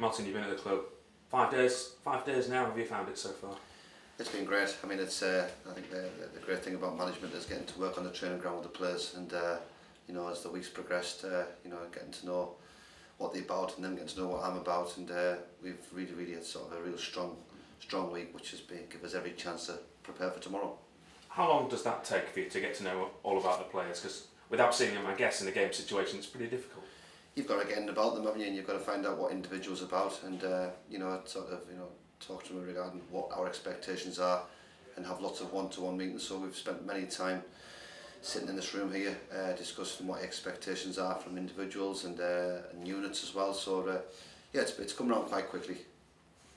Martin, you've been at the club 5 days now. Have you found it so far? It's been great. I mean, I think the great thing about management is getting to work on the training ground with the players, and as the weeks progressed, getting to know what they're about, and then getting to know what I'm about, and we've really had sort of a real strong week, which has give us every chance to prepare for tomorrow. How long does that take for you to get to know all about the players? Because without seeing them, I guess in a game situation, it's pretty difficult. You've got to get in about them, haven't you? And you've got to find out what individuals are about, and talk to them regarding what our expectations are, and have lots of one-to-one meetings. So we've spent many time sitting in this room here discussing what expectations are from individuals and units as well. So it's come around quite quickly.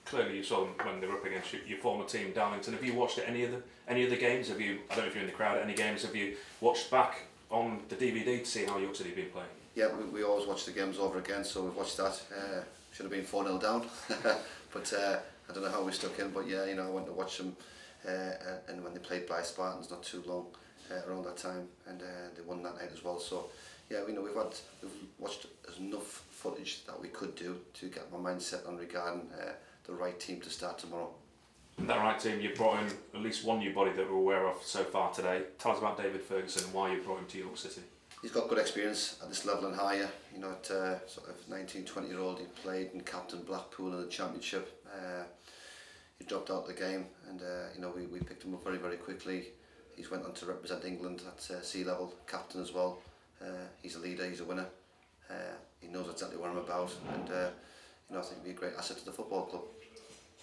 Clearly, you saw them when they were up against your former team, Darlington. Have you watched any of the games? Have you? I don't know if you're in the crowd at any games. Have you watched back on the DVD to see how York City have been playing? Yeah, we always watch the games over again, so we've watched that. Should have been 4-0 down, but I don't know how we stuck in. But yeah, I went to watch them, and when they played by Spartans not too long around that time, and they won that night as well. So yeah, we've watched enough footage that we could do to get my mindset on regarding the right team to start tomorrow. That right team, you brought in at least one new body that we're aware of so far today. Tell us about David Ferguson and why you brought him to York City. He's got good experience at this level and higher. At sort of 19, 20-year-old, he played and captained Blackpool in the Championship. He dropped out of the game, and we picked him up very, very quickly. He's went on to represent England at sea level, captain as well. He's a leader, he's a winner. He knows exactly what I'm about, and I think he'd be a great asset to the football club.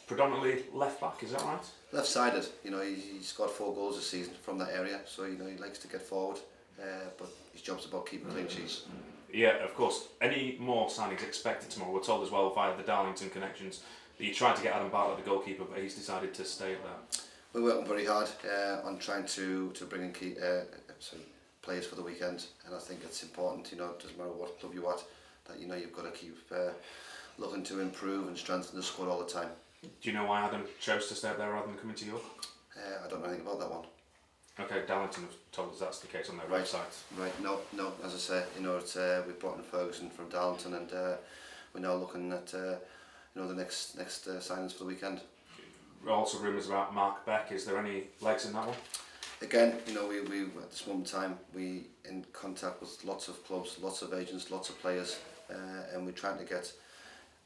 Predominantly left back, is that right? Left-sided. He scored 4 goals this season from that area, so he likes to get forward. But his job's about keeping clean sheets. Yeah, of course. Any more signings expected tomorrow? We're told as well via the Darlington connections that you tried to get Adam Bartlett, the goalkeeper, but he's decided to stay at that. We're working very hard on trying to bring in key players for the weekend, and I think it's important. It doesn't matter what club you're at, that you've got to keep looking to improve and strengthen the squad all the time. Do you know why Adam chose to stay up there rather than coming to York? I don't know anything about that one. Okay, Darlington have told us that's the case on their website. Right, no, as I say, we've brought in Ferguson from Darlington, and we're now looking at the next signings for the weekend. Also rumours about Mark Beck. Is there any legs in that one? Again, we at this moment in time, we in contact with lots of clubs, lots of agents, lots of players, and we're trying to get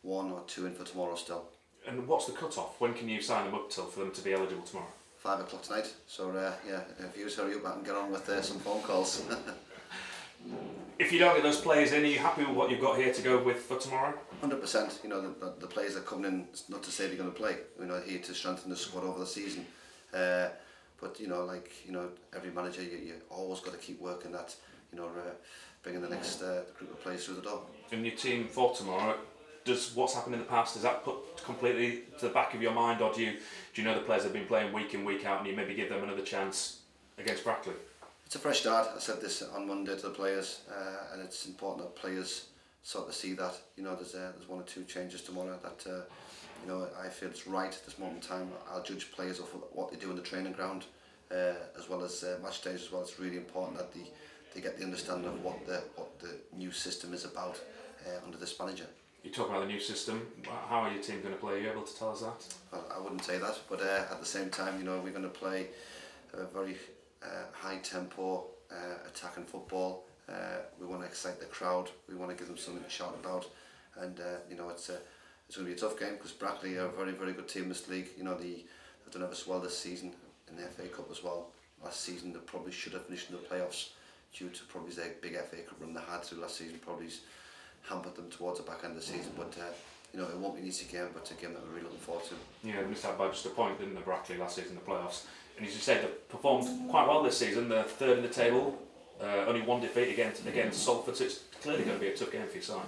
1 or 2 in for tomorrow still. And what's the cut-off? When can you sign them up till for them to be eligible tomorrow? 5 o'clock tonight. So if you hurry up and get on with some phone calls. If you don't get those players in, are you happy with what you've got here to go with for tomorrow? 100%. The players that are coming in, it's not to say they're going to play. We're not here to strengthen the squad over the season. But every manager, you always got to keep working at bringing the next group of players through the door. In your team for tomorrow, does what's happened in the past, does that put completely to the back of your mind, or do you know the players have been playing week in, week out, and you maybe give them another chance against Brackley? It's a fresh start. I said this on Monday to the players, and it's important that players sort of see that there's 1 or 2 changes tomorrow that I feel it's right at this moment in time. I'll judge players off what they do in the training ground, as well as match days as well. It's really important that they get the understanding of what the new system is about under this manager. You talk about the new system. How are your team going to play? Are you able to tell us that? Well, I wouldn't say that, but at the same time, we're going to play a very high tempo attacking football. We want to excite the crowd. We want to give them something to shout about, and it's going to be a tough game because Brackley are a very, very good team in this league. They've done ever so well this season in the FA Cup as well. Last season they probably should have finished in the playoffs due to probably their big FA Cup run they had through last season. Probably hampered them towards the back end of the season, but it won't be an easy game, but a game that we're really looking forward to. Yeah, they missed out by just a point, didn't they, Brackley, last season in the playoffs? And as you say, they've performed quite well this season. They're 3rd in the table, only 1 defeat against Salford, so it's clearly going to be a tough game for your side.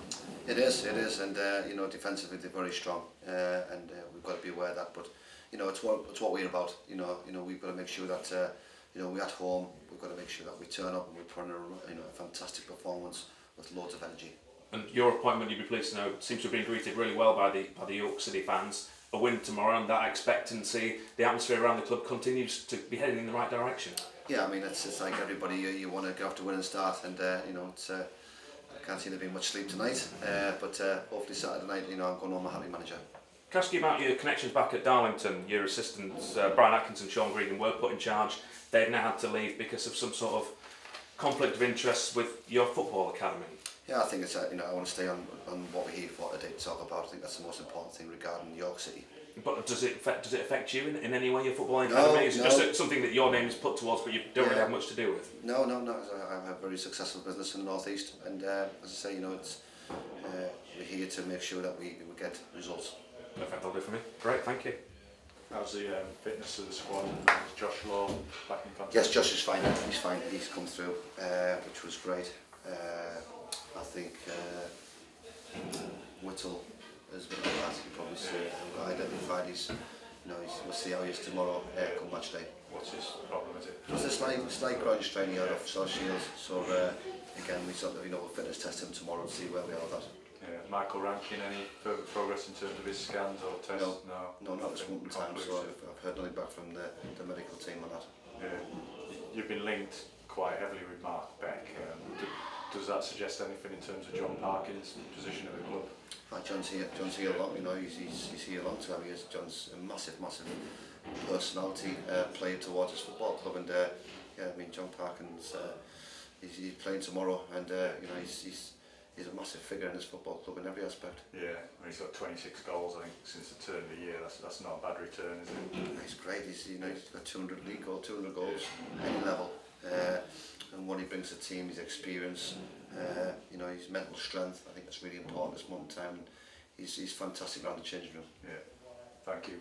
It is, and defensively they're very strong, and we've got to be aware of that. But it's what we're about. We've got to make sure that we're at home. We've got to make sure that we turn up and we put on a fantastic performance with loads of energy. And your appointment, you'd be pleased to know, seems to have been greeted really well by the York City fans. A win tomorrow, and that expectancy, the atmosphere around the club continues to be heading in the right direction. Yeah, I mean it's like everybody. You want to go off to win and start, and I can't see there being much sleep tonight, but hopefully Saturday night, you know, I'm going home a happy manager. Can I ask you about your connections back at Darlington? Your assistants, Brian Atkins and Sean Gregan, were put in charge. They've now had to leave because of some sort of conflict of interest with your football academy. Yeah, I think it's you know, I want to stay on what we're here for today to talk about. I think that's the most important thing regarding York City. But does it affect you in any way, your football academy? Is it just something that your name is put towards, but you don't really have much to do with? No. I have a very successful business in the North East, and as I say, you know, it's we're here to make sure that we get results. Perfect, that'll do for me. Great, thank you. How's the fitness of the squad? Is Josh Law back in contact? Yes, Josh is fine. He's fine. He's come through, which was great. I think Whittle has been a lad. You probably see identified. We'll see how he is tomorrow. Come match day. What's his problem? Is it? It's a slight groin strain here off South Shields. So again, we sort of we'll fitness test him tomorrow and see where we are with that. Yeah. Michael Rankin, any further progress in terms of his scans or tests? No, not this moment in time. So I've heard nothing back from the medical team on that. Yeah. You've been linked quite heavily with Mark Beck. Does that suggest anything in terms of John Parkin's position at the club? John's here a lot. You know, he's here a long time. John's a massive personality player towards his football club, and yeah, I mean John Parkin's he's playing tomorrow, and you know he's a massive figure in his football club in every aspect. Yeah, I mean, he's got 26 goals I think since the turn of the year. That's not a bad return, is it? He's great. He's got 200 league goals, 200 goals, any level. And what he brings to the team, his experience, you know, his mental strength. I think that's really important at this moment in time. He's fantastic around the changing room. Yeah, thank you.